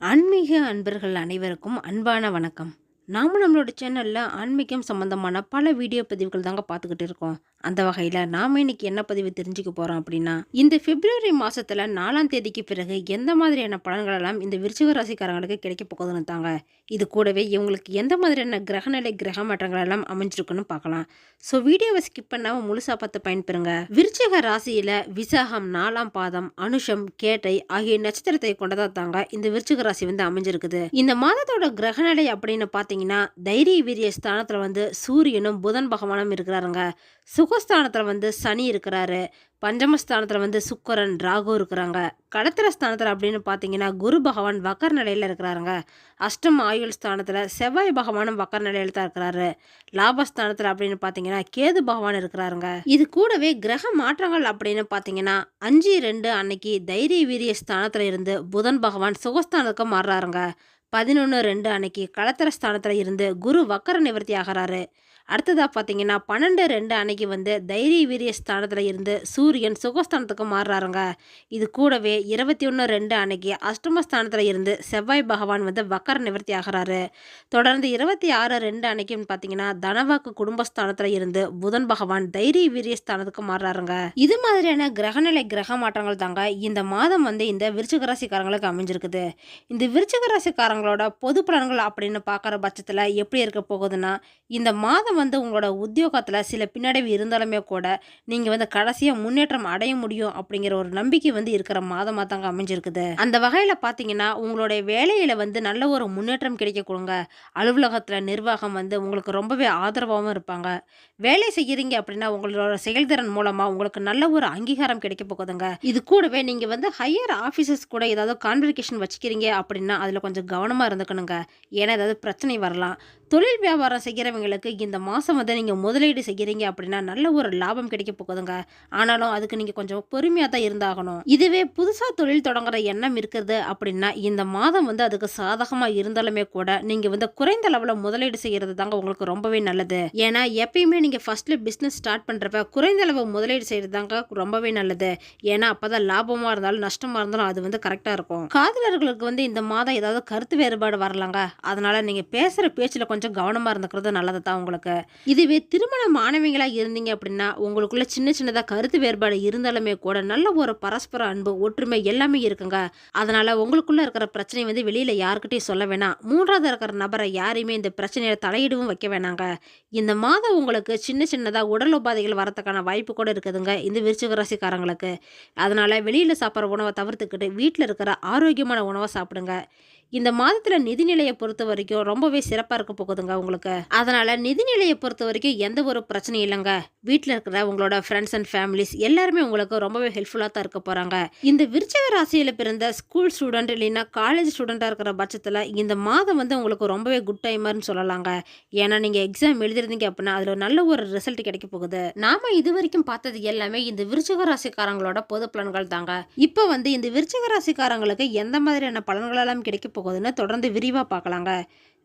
ஆன்மீக அன்பர்கள் அனைவருக்கும் அன்பான வணக்கம். நாம நம்மளோட சேனல்ல ஆன்மீகம் சம்பந்தமான பல வீடியோ பதிவுகள் தாங்க பார்த்துக்கிட்டு இருக்கோம். அந்த வகையில நாம இன்னைக்கு என்ன பதிவு தெரிஞ்சுக்க போறோம் அப்படின்னா, இந்த பிப்ரவரி மாசத்துல 4ஆம் தேதிக்கு பிறகு எந்த மாதிரியான பலன்கள் எல்லாம் இந்த விருச்சிக ராசிக்காரங்களுக்கு கிடைக்க போகுதுன்னு தாங்க. இது கூடவே இவங்களுக்கு எந்த மாதிரியான கிரகநிலை கிரக மாற்றங்கள் எல்லாம் அமைஞ்சிருக்குன்னு பார்க்கலாம். ஸோ வீடியோவை ஸ்கிப் பண்ணாம முழுசா பார்த்து பயன்பெறுங்க. விருச்சிக ராசியில விசாகம் 4ஆம் பாதம், அனுஷம், கேட்டை ஆகிய நட்சத்திரத்தை கொண்டதா தாங்க இந்த விருச்சிக ராசி வந்து அமைஞ்சிருக்குது. இந்த மாதத்தோட கிரகநிலை அப்படின்னு பாத்தீங்கன்னா, தைரிய வீரிய ஸ்தானத்துல வந்து சூரியனும் புதன் பகவானும் இருக்கிறாருங்க. சுகஸ்தானத்துல வந்து சனி இருக்கிறாரு. பஞ்சமஸ்தானத்துல வந்து சுக்கிரன், ராகு இருக்கிறாங்க. கடத்திர ஸ்தானத்துல அப்படின்னு பாத்தீங்கன்னா குரு பகவான் வக்கர நிலையில இருக்கிறாருங்க. அஷ்டம ஆயுள் ஸ்தானத்துல செவ்வாய் பகவானும் வக்கர நிலையில தான் இருக்கிறாரு. லாபஸ்தானத்துல அப்படின்னு பாத்தீங்கன்னா கேது பகவான் இருக்கிறாருங்க. இது கூடவே கிரக மாற்றங்கள் அப்படின்னு பாத்தீங்கன்னா 5/2 அன்னைக்கு தைரிய வீரிய ஸ்தானத்துல இருந்து புதன் பகவான் சுகஸ்தானத்துக்கு மாறுறாருங்க. 11/2 அன்னைக்கு களத்திர ஸ்தானத்துல இருந்து குரு வக்கர நிவர்த்தி ஆகிறாரு. அடுத்ததா பார்த்தீங்கன்னா 12/2 அன்னைக்கு வந்து தைரிய வீரிய ஸ்தானத்துல இருந்து சூரியன் சுகஸ்தானத்துக்கு மாறுறாருங்க. இது கூடவே 21/2 அன்னைக்கு அஷ்டமஸ்தானத்துல இருந்து செவ்வாய் பகவான் வந்து வக்கர நிவர்த்தி ஆகிறாரு. தொடர்ந்து 26/2 அன்னைக்குன்னு பார்த்தீங்கன்னா தனவாக்கு குடும்பஸ்தானத்துல இருந்து புதன் பகவான் தைரிய வீரிய ஸ்தானத்துக்கு மாறுறாருங்க. இது மாதிரியான கிரகநிலை கிரக மாற்றங்கள் தாங்க இந்த மாதம் வந்து இந்த விருச்சிக ராசிக்காரங்களுக்கு அமைஞ்சிருக்குது. இந்த விருச்சிக ராசிக்காரங்களோட பொது பலன்கள் அப்படின்னு பார்க்குற பட்சத்தில் எப்படி இருக்க போகுதுன்னா, இந்த மாதம் வந்து உங்களோட உத்தியோகத்தில் சில பின்னடைவு இருந்தாலுமே கூட நீங்கள் வந்து கடைசியாக முன்னேற்றம் அடைய முடியும் அப்படிங்கிற ஒரு நம்பிக்கை வந்து இருக்கிற மாதமாக தாங்க அமைஞ்சிருக்குது. அந்த வகையில் பார்த்தீங்கன்னா உங்களுடைய வேலையில் வந்து நல்ல ஒரு முன்னேற்றம் கிடைக்க கொடுங்க. அலுவலகத்தில் நிர்வாகம் வந்து உங்களுக்கு ரொம்பவே ஆதரவாகவும் இருப்பாங்க. வேலை செய்கிறீங்க அப்படின்னா உங்களோட செயல்திறன் மூலமாக உங்களுக்கு நல்ல ஒரு அங்கீகாரம் கிடைக்க போகுதுங்க. இது கூடவே நீங்கள் வந்து ஹையர் ஆஃபீஸர்ஸ் கூட ஏதாவது கான்வர்சேஷன் வச்சுக்கிறீங்க அப்படின்னா அதில் கொஞ்சம் கவனமாக இருந்துக்கணுங்க. ஏன்னா ஏதாவது பிரச்சனை வரலாம். தொழில் வியாபாரம் செய்கிறவங்களுக்கு இந்த மாதம் வந்து நீங்கள் முதலீடு செய்கிறீங்க அப்படின்னா நல்ல ஒரு லாபம் கிடைக்க போகுதுங்க. ஆனாலும் அதுக்கு நீங்கள் கொஞ்சம் பொறுமையாக தான் இருந்தாகணும். இதுவே புதுசாக தொழில் தொடங்குற எண்ணம் இருக்குது அப்படின்னா இந்த மாதம் வந்து அதுக்கு சாதகமாக இருந்தாலுமே கூட நீங்கள் வந்து குறைந்த அளவில் முதலீடு செய்கிறது தாங்க உங்களுக்கு ரொம்பவே நல்லது. ஏன்னா எப்பயுமே நீங்கள் ஃபர்ஸ்ட்ல பிஸ்னஸ் ஸ்டார்ட் பண்ணுறப்ப குறைந்த அளவு முதலீடு செய்கிறது தாங்க ரொம்பவே நல்லது. ஏன்னா அப்போதான் லாபமாக இருந்தாலும் நஷ்டமாக இருந்தாலும் அது வந்து கரெக்டாக இருக்கும். காதலர்களுக்கு வந்து இந்த மாதம் ஏதாவது கருத்து வேறுபாடு வரலாங்க. அதனால நீங்கள் பேசுகிற பேச்சில் கொஞ்சம் கவனமாக இருந்துக்கிறது நல்லது தான் உங்களுக்கு. இதுவே திருமண மாணவிகளாக இருந்தீங்க அப்படின்னா உங்களுக்குள்ள சின்ன சின்னதாக கருத்து வேறுபாடு இருந்தாலுமே கூட நல்ல ஒரு பரஸ்பர அன்பு ஒற்றுமை எல்லாமே இருக்குங்க. அதனால உங்களுக்குள்ள இருக்கிற பிரச்சனை வந்து வெளியில யாருக்கிட்டையும் சொல்ல வேணாம். மூன்றாவது இருக்கிற நபரை யாரையுமே இந்த பிரச்சனையில தலையிடவும் வைக்க வேணாங்க. இந்த மாதம் உங்களுக்கு சின்ன சின்னதாக உடல் உபாதைகள் வரதுக்கான வாய்ப்பு கூட இருக்குதுங்க இந்த விருச்சிக ராசிக்காரங்களுக்கு. அதனால வெளியில சாப்பிட்ற உணவை தவிர்த்துக்கிட்டு வீட்டில் இருக்கிற ஆரோக்கியமான உணவை சாப்பிடுங்க. இந்த மாதத்தில் நிதிநிலையை பொறுத்த வரைக்கும் ரொம்பவே சிறப்பாக இருக்க போகுதுங்க உங்களுக்கு. அதனால நிதிநிலையை பொறுத்த வரைக்கும் எந்த ஒரு பிரச்சனையும் இல்லைங்க. வீட்டில் இருக்கிற உங்களோட ஃப்ரெண்ட்ஸ் அண்ட் ஃபேமிலிஸ் எல்லாருமே உங்களுக்கு ரொம்பவே ஹெல்ப்ஃபுல்லாக தான் இருக்க போகிறாங்க. இந்த விருச்சிக ராசியில் பிறந்த ஸ்கூல் ஸ்டூடெண்ட் இல்லைன்னா காலேஜ் ஸ்டூடெண்ட்டாக இருக்கிற பட்சத்தில் இந்த மாதம் வந்து உங்களுக்கு ரொம்பவே குட் டைமர்னு சொல்லலாங்க. ஏன்னா நீங்கள் எக்ஸாம் எழுதிருந்தீங்க அப்படின்னா அதில் நல்ல ஒரு ரிசல்ட் கிடைக்க போகுது. நாம இது வரைக்கும் பார்த்தது எல்லாமே இந்த விருச்சிக ராசிக்காரங்களோட பொது பலன்கள் தாங்க. இப்போ வந்து இந்த விருச்சிக ராசிக்காரங்களுக்கு எந்த மாதிரியான பலன்கள் எல்லாம் கிடைக்க போகுதுன்னு தொடர்ந்து விரிவாக பார்க்கலாங்க.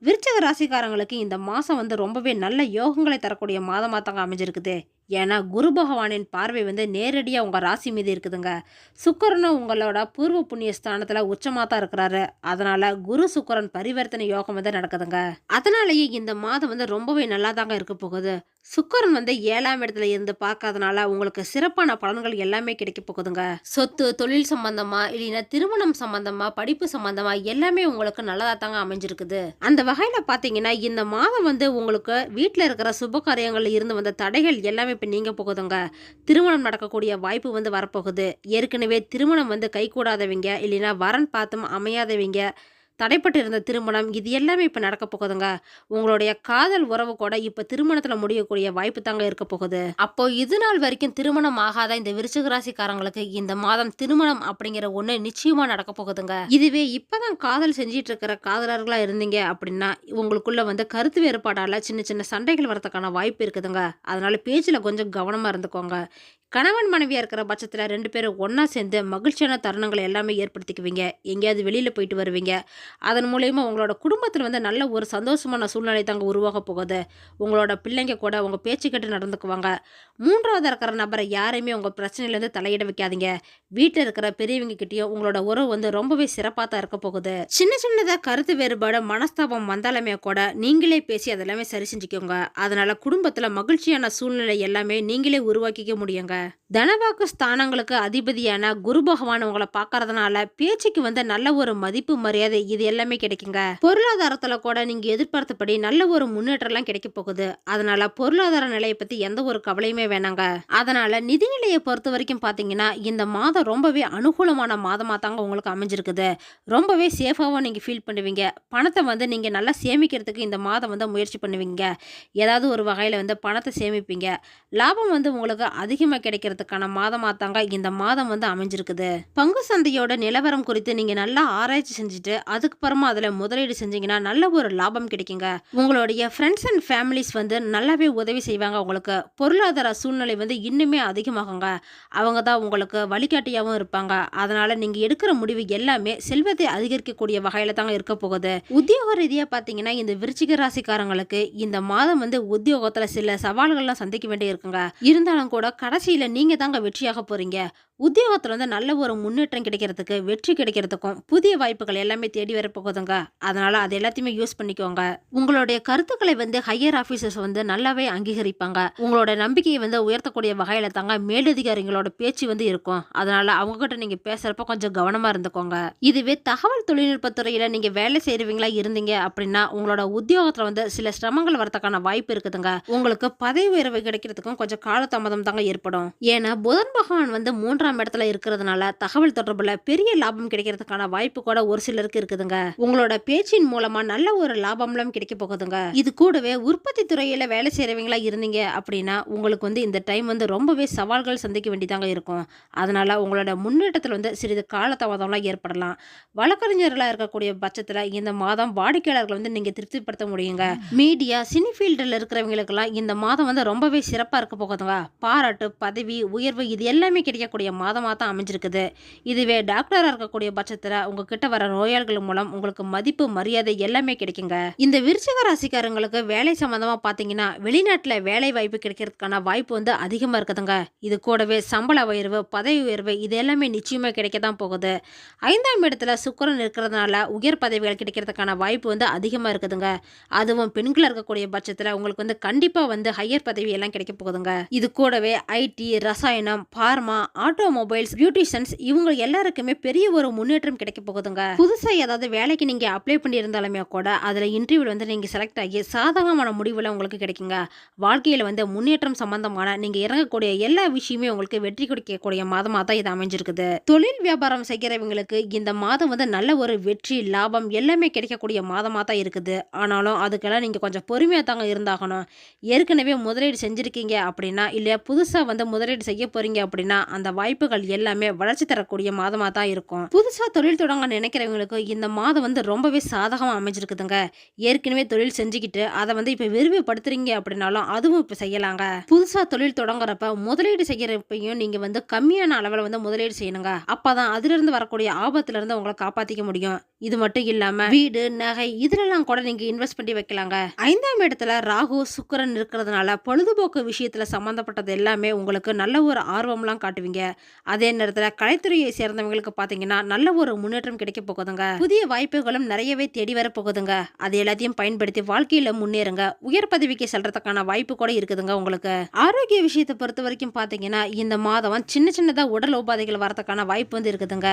விருச்சிக ராசிக்காரங்களுக்கு இந்த மாதம் வந்து ரொம்பவே நல்ல யோகங்களை தரக்கூடிய மாதமாக தாங்க அமைஞ்சிருக்குது. ஏன்னா குரு பகவானின் பார்வை வந்து நேரடியாக உங்கள் ராசி மீது இருக்குதுங்க. சுக்கிரனும் உங்களோட பூர்வ புண்ணிய ஸ்தானத்தில் உச்சமாக தான் இருக்கிறாரு. அதனால குரு சுக்கிரன் பரிவர்த்தனை யோகம் வந்து நடக்குதுங்க. அதனாலேயே இந்த மாதம் வந்து ரொம்பவே நல்லா தாங்க இருக்க போகுது. சுக்கிரன் வந்து 7ஆம் இடத்துல இருந்து பார்க்கறதுனால உங்களுக்கு சிறப்பான பலன்கள் எல்லாமே கிடைக்க போகுதுங்க. சொத்து, தொழில் சம்பந்தமா இல்லைன்னா திருமணம் சம்பந்தமா, படிப்பு சம்பந்தமா எல்லாமே உங்களுக்கு நல்லதா தாங்க அமைஞ்சிருக்குது. அந்த வகையில பாத்தீங்கன்னா இந்த மாதம் வந்து உங்களுக்கு வீட்டில் இருக்கிற சுப காரியங்கள்ல இருந்து வந்த தடைகள் எல்லாமே இப்போ நீங்க போகுதுங்க. திருமணம் நடக்கக்கூடிய வாய்ப்பு வந்து வரப்போகுது. ஏற்கனவே திருமணம் வந்து கைகூடாதவங்க இல்லைன்னா வரன் பார்த்தும் அமையாதவங்க, தடைப்பட்டு இருந்த திருமணம் இது எல்லாமே இப்போ நடக்க போகுதுங்க. உங்களுடைய காதல் உறவு கூட இப்போ திருமணத்தில் முடியக்கூடிய வாய்ப்பு தாங்க இருக்க போகுது. அப்போ இது நாள் வரைக்கும் திருமணம் ஆகாத இந்த விருச்சிக ராசிக்காரங்களுக்கு இந்த மாதம் திருமணம் அப்படிங்கிற ஒன்று நிச்சயமா நடக்க போகுதுங்க. இதுவே இப்பதான் காதல் செஞ்சிட்டு இருக்கிற காதலர்களா இருந்தீங்க அப்படின்னா உங்களுக்குள்ள வந்து கருத்து வேறுபாடால சின்ன சின்ன சண்டைகள் வரதுக்கான வாய்ப்பு இருக்குதுங்க. அதனால பேச்சில் கொஞ்சம் கவனமா இருந்துக்கோங்க. கணவன் மனைவியா இருக்கிற பட்சத்தில் 2 பேரும் ஒன்றா சேர்ந்து மகிழ்ச்சியான தருணங்களை எல்லாமே ஏற்படுத்திக்குவீங்க. எங்கேயாவது வெளியில் போயிட்டு வருவீங்க. அதன் மூலயமா உங்களோட குடும்பத்தில் வந்து நல்ல ஒரு சந்தோஷமான சூழ்நிலை தாங்க உருவாக போகுது. உங்களோட பிள்ளைங்க கூட உங்கள் பேச்சு கேட்டு நடந்துக்குவாங்க. 3வது இருக்கிற நபரை யாரையுமே உங்கள் பிரச்சனையிலேருந்து தலையிட வைக்காதீங்க. வீட்டில் இருக்கிற பெரியவங்க கிட்டேயும் உங்களோட உறவு வந்து ரொம்பவே சிறப்பாக தான் இருக்க போகுது. சின்ன சின்னதாக கருத்து வேறுபாடு மனஸ்தாபம் வந்தாலுமே கூட நீங்களே பேசி அதெல்லாமே சரி செஞ்சுக்கோங்க. அதனால குடும்பத்தில் மகிழ்ச்சியான சூழ்நிலை எல்லாமே நீங்களே உருவாக்கிக்க முடியுங்க. தனவாக்கு ஸ்தானங்களுக்கு அதிபதியான குரு பகவான் உங்களை பார்க்கறதுனால பேச்சுக்கு வந்து நல்ல ஒரு மதிப்பு மரியாதை இது எல்லாமே கிடைக்குங்க. பொருளாதாரத்துல கூட நீங்க எதிர்பார்த்தபடி நல்ல ஒரு முன்னேற்றம் கிடைக்க போகுது. அதனால பொருளாதார நிலையை பத்தி எந்த ஒரு கவலையுமே வேணாங்க. அதனால நிதிநிலையை பொறுத்த வரைக்கும் பாத்தீங்கன்னா இந்த மாதம் ரொம்பவே அனுகூலமான மாதமா தாங்க உங்களுக்கு அமைஞ்சிருக்குது. ரொம்பவே சேஃபாவும் நீங்க ஃபீல் பண்ணுவீங்க. பணத்தை வந்து நீங்க நல்லா சேமிக்கிறதுக்கு இந்த மாதம் வந்து முயற்சி பண்ணுவீங்க. ஏதாவது ஒரு வகையில வந்து பணத்தை சேமிப்பீங்க. லாபம் வந்து உங்களுக்கு அதிகமாக கிடைக்கிறதுக்கான மாதமாக தாங்க இந்த மாதம் வந்து அமைஞ்சிருக்குது. பங்கு சந்தையோட நிலவரம் குறித்து நீங்கள் நல்லா ஆராய்ச்சி செஞ்சுட்டு அதுக்கப்புறமா அதில் முதலீடு செஞ்சீங்கன்னா நல்ல ஒரு லாபம் கிடைக்குங்க. உங்களுடைய ஃப்ரெண்ட்ஸ் அண்ட் ஃபேமிலிஸ் வந்து நல்லாவே உதவி செய்வாங்க. உங்களுக்கு பொருளாதார சூழ்நிலை வந்து இன்னுமே அதிகமாகுங்க. அவங்க தான் உங்களுக்கு வழிகாட்டியாகவும் இருப்பாங்க. அதனால நீங்கள் எடுக்கிற முடிவு எல்லாமே செல்வத்தை அதிகரிக்கக்கூடிய வகையில் தாங்க இருக்க போகுது. உத்தியோக ரீதியாக பார்த்தீங்கன்னா இந்த விருச்சிக ராசிக்காரங்களுக்கு இந்த மாதம் வந்து உத்தியோகத்தில் சில சவால்கள்லாம் சந்திக்க வேண்டி இருக்குங்க. இருந்தாலும் கூட கடைசியில நீங்க தாங்க வெற்றியாக போறீங்க. உத்தியோகத்துல வந்து நல்ல ஒரு முன்னேற்றம் கிடைக்கிறதுக்கு வெற்றி கிடைக்கிறதுக்கும் புதிய வாய்ப்புகள் எல்லாமே தேடி வர போகுதுங்க. அதனால அது எல்லாத்தையுமே யூஸ் பண்ணிக்கோங்க. உங்களுடைய கருத்துக்களை வந்து ஹையர் ஆபீசர்ஸ் வந்து நல்லாவே அங்கீகரிப்பாங்க. உங்களோட நம்பிக்கையை வந்து உயர்த்தக்கூடிய வகையில தாங்க மேலதிகாரிகளோட பேச்சு வந்து இருக்கும். அதனால அவங்க கிட்ட நீங்க பேசுறப்ப கொஞ்சம் கவனமா இருந்துக்கோங்க. இதுவே தகவல் தொழில்நுட்பத்துறையில நீங்க வேலை செய்யறவங்களா இருந்தீங்க அப்படின்னா உங்களோட உத்தியோகத்துல வந்து சில சிரமங்கள் வரதுக்கான வாய்ப்பு இருக்குதுங்க. உங்களுக்கு பதவி உயர்வு கிடைக்கிறதுக்கும் கொஞ்சம் காலதாமதம் தாங்க ஏற்படும். ஏன்னா புதன் பகவான் வந்து 3ஆம் இடத்துல இருக்கிறதுனால தகவல் தொடர்புல பெரிய லாபம் கிடைக்கிறதுக்கான வாய்ப்பு கூட ஒரு சிலருக்கு இருக்குதுங்க. உங்களோட பேச்சின் மூலமா நல்ல ஒரு லாபம்லாம் கிடைக்க போகுதுங்க. இது கூடவே உற்பத்தி துறையில வேலை செய்யறவங்களா இருந்தீங்க அப்படின்னா உங்களுக்கு வந்து இந்த டைம் வந்து ரொம்பவே சவால்கள் சந்திக்க வேண்டியதாங்க இருக்கும். அதனால உங்களோட முன்னேற்றத்தில் வந்து சிறிது காலதாமதம்லாம் ஏற்படலாம். வழக்கறிஞர்களா இருக்கக்கூடிய பட்சத்துல இந்த மாதம் வாடிக்கையாளர்கள் வந்து நீங்க திருப்திப்படுத்த முடியுங்க. மீடியா சினி ஃபீல்டில் இருக்கிறவங்களுக்கெல்லாம் இந்த மாதம் வந்து ரொம்பவே சிறப்பா இருக்க போகுதுங்க. பாராட்டு பதவி உயர்வு இது எல்லாமே கிடைக்கக்கூடிய மாதமாக தான் அமைஞ்சிருக்குது. இதுவே டாக்டராக இருக்கக்கூடிய பட்சத்தில் உங்ககிட்ட வர நோயாளிகள் மூலம் உங்களுக்கு மதிப்பு மரியாதை எல்லாமே கிடைக்குங்க. இந்த விருச்சிக ராசிக்காரங்களுக்கு வேலை சம்பந்தமாக பார்த்தீங்கன்னா வெளிநாட்டில் வேலை வாய்ப்பு கிடைக்கிறதுக்கான வாய்ப்பு வந்து அதிகமாக இருக்குதுங்க. இது கூடவே சம்பள உயர்வு பதவி உயர்வு இது எல்லாமே நிச்சயமாக கிடைக்க தான் போகுது. 5ஆம் இடத்துல சுக்கிரன் இருக்கிறதுனால உயர் பதவிகள் கிடைக்கிறதுக்கான வாய்ப்பு வந்து அதிகமாக இருக்குதுங்க. அதுவும் பெண்கள் இருக்கக்கூடிய பட்சத்தில் உங்களுக்கு வந்து கண்டிப்பாக வந்து ஹையர் பதவி எல்லாம் கிடைக்க போகுதுங்க. இது கூடவே ஐடி ரசாயனம் பார்மா ஆட்டோமொபைல்ஸ் பியூட்டிஷியன்ஸ் இவங்க எல்லாருக்குமே பெரிய ஒரு முன்னேற்றம் கிடைக்க போகுதுங்க. புதுசா ஏதாவது வேலைக்கு நீங்க அப்ளை பண்ணி இருந்தாலுமே கூட அதுல இன்டர்வியூல வந்து நீங்க செலக்ட் ஆகி சாதகமான முடிவுல உங்களுக்கு கிடைக்குங்க. வாழ்க்கையில வந்து முன்னேற்றம் சம்பந்தமான நீங்க இறங்கக்கூடிய எல்லா விஷயமே உங்களுக்கு வெற்றி கொடுக்கக்கூடிய மாதமா தான் இது அமைஞ்சிருக்குது. தொழில் வியாபாரம் செய்கிறவங்களுக்கு இந்த மாதம் வந்து நல்ல ஒரு வெற்றி லாபம் எல்லாமே கிடைக்கக்கூடிய மாதமா தான் இருக்குது. ஆனாலும் அதுக்கெல்லாம் நீங்க கொஞ்சம் பொறுமையா தாங்க இருந்தாகணும். ஏற்கனவே முதலீடு செஞ்சிருக்கீங்க அப்படின்னா இல்ல புதுசா வந்து முதலீடு செய்ய போறீங்க அப்படின்னா அந்த வாய்ப்புகள் எல்லாமே வளர்ச்சி தரக்கூடிய மாதமா தான் இருக்கும். புதுசா தொழில் தொடங்க நினைக்கிறவங்களுக்கு இந்த மாதம் வந்து ரொம்பவே சாதகமா அமைஞ்சிருக்குதுங்க. ஏற்கனவே தொழில் செஞ்சுக்கிட்டு அதை வந்து இப்ப விரிவுபடுத்துறீங்க அப்படின்னாலும் அதுவும் இப்ப செய்யலாங்க. புதுசா தொழில் தொடங்குறப்ப முதலீடு செய்யறப்பையும் நீங்க வந்து கம்மியான அளவில் வந்து முதலீடு செய்யணுங்க. அப்பதான் அதுல இருந்து வரக்கூடிய ஆபத்துல இருந்து உங்களை காப்பாத்திக்க முடியும். இது மட்டும் இல்லாம வீடு நகை இதுலெல்லாம் கூட நீங்க இன்வெஸ்ட் பண்ணி வைக்கலாங்க. 5ஆம் இடத்துல ராகு சுக்கிரன் இருக்கிறதுனால பொழுதுபோக்கு விஷயத்துல சம்பந்தப்பட்டது எல்லாமே உங்களுக்கு நல்ல ஒரு ஆர்வம்லாம் காட்டுவீங்க. அதே நேரத்தில் கலைத்துறையை சேர்ந்தவங்களுக்கு பார்த்தீங்கன்னா நல்ல ஒரு முன்னேற்றம் கிடைக்க போகுதுங்க. புதிய வாய்ப்புகளும் நிறையவே தேடி வர போகுதுங்க. அது எல்லாத்தையும் பயன்படுத்தி வாழ்க்கையில முன்னேறுங்க. உயர் பதவிக்கு செல்றதுக்கான வாய்ப்பு கூட இருக்குதுங்க. உங்களுக்கு ஆரோக்கிய விஷயத்தை பொறுத்த வரைக்கும் பார்த்தீங்கன்னா இந்த மாதம் சின்ன சின்னதாக உடல் உபாதைகள் வரதுக்கான வாய்ப்பு வந்து இருக்குதுங்க.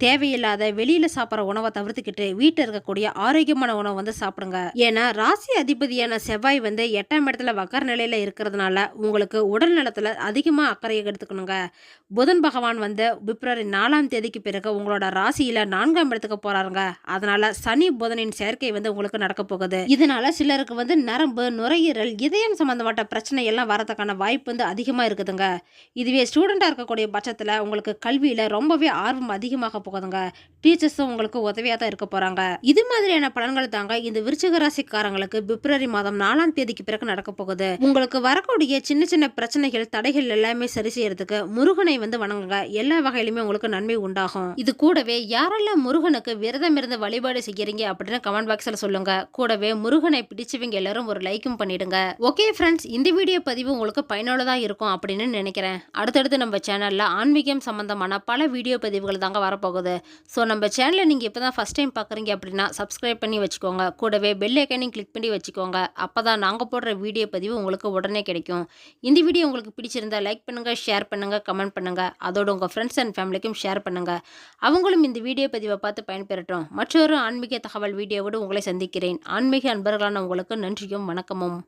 தேவையில்லாத வெளியில சாப்பிட்ற உணவை தவிர்த்துக்கிட்டு வீட்டில் இருக்கக்கூடிய ஆரோக்கியமான உணவு வந்து சாப்பிடுங்க. ஏன்னா ராசி அதிபதியான செவ்வாய் வந்து 8ஆம் இடத்துல வக்கர நிலையில இருக்கிறதுனால உங்களுக்கு உடல் நலத்துல அதிகமா அக்கறையை எடுத்துக்கணுங்க. புதன் பகவான் வந்து பிப்ரவரி 4ஆம் தேதிக்கு பிறகு உங்களோட ராசியில 4ஆம் இடத்துக்கு போறாருங்க. அதனால சனி புதனின் சேர்க்கை வந்து உங்களுக்கு நடக்க போகுது. இதனால சிலருக்கு வந்து நரம்பு நுரையீரல் இதயம் சம்பந்தப்பட்ட பிரச்சனை எல்லாம் வரதுக்கான வாய்ப்பு வந்து அதிகமா இருக்குதுங்க. இதுவே ஸ்டூடெண்டா இருக்கக்கூடிய பட்சத்துல உங்களுக்கு கல்வியில ரொம்பவே ஆர்வம் அதிகமாக போகுதுங்க. டீச்சர்ஸும் உங்களுக்கு உதவியா தான் இருக்க போறாங்க. இது மாதிரியான பலன்கள் தாங்க இந்த விருச்சிக ராசிக்காரங்களுக்கு பிப்ரவரி மாதம் 4ஆம் தேதிக்கு பிறகு நடக்க போகுது. உங்களுக்கு வரக்கூடிய சின்ன சின்ன பிரச்சனைகள் தடைகள் எல்லாமே சரி செய்யறதுக்கு முருகனை வணங்குங்க. எல்லா வகையிலுமே உங்களுக்கு நன்மை உண்டாகும். இது கூடவே யாரெல்லாம் முருகனுக்கு விரதம் இருந்து வழிபாடு செய்யறீங்க அப்படின்னு கமெண்ட் பாக்ஸ்ல சொல்லுங்க. கூடவே முருகனை பிடிச்சவங்க எல்லாரும் ஒரு லைக்கும் பண்ணிடுங்க. ஓகே ஃப்ரெண்ட்ஸ், இந்த வீடியோ பதிவு உங்களுக்கு பயனுள்ளதா இருக்கும் அப்படின்னு நினைக்கிறேன். அடுத்தடுத்து நம்ம சேனல்ல ஆன்மீகம் சம்பந்தமான பல வீடியோ பதிவுகள் தாங்க வரப்போகுது. ஸோ நம்ம சேனலை நீங்கள் இப்போ தான் ஃபஸ்ட் டைம் பார்க்குறீங்க அப்படின்னா சப்ஸ்கிரைப் பண்ணி வச்சுக்கோங்க. கூடவே பெல் ஐக்கானையும் கிளிக் பண்ணி வச்சுக்கோங்க. அப்போ தான் நாங்கள் போடுற வீடியோ பதிவு உங்களுக்கு உடனே கிடைக்கும். இந்த வீடியோ உங்களுக்கு பிடிச்சிருந்தா லைக் பண்ணுங்கள், ஷேர் பண்ணுங்கள், கமெண்ட் பண்ணுங்கள். அதோட உங்கள் ஃப்ரெண்ட்ஸ் அண்ட் ஃபேமிலிக்கும் ஷேர் பண்ணுங்கள். அவங்களும் இந்த வீடியோ பதிவை பார்த்து பயன்பெறட்டும். மற்றொரு ஆன்மீக தகவல் வீடியோவோடு உங்களை சந்திக்கிறேன். ஆன்மீக அன்பர்களான உங்களுக்கு நன்றியும் வணக்கமும்.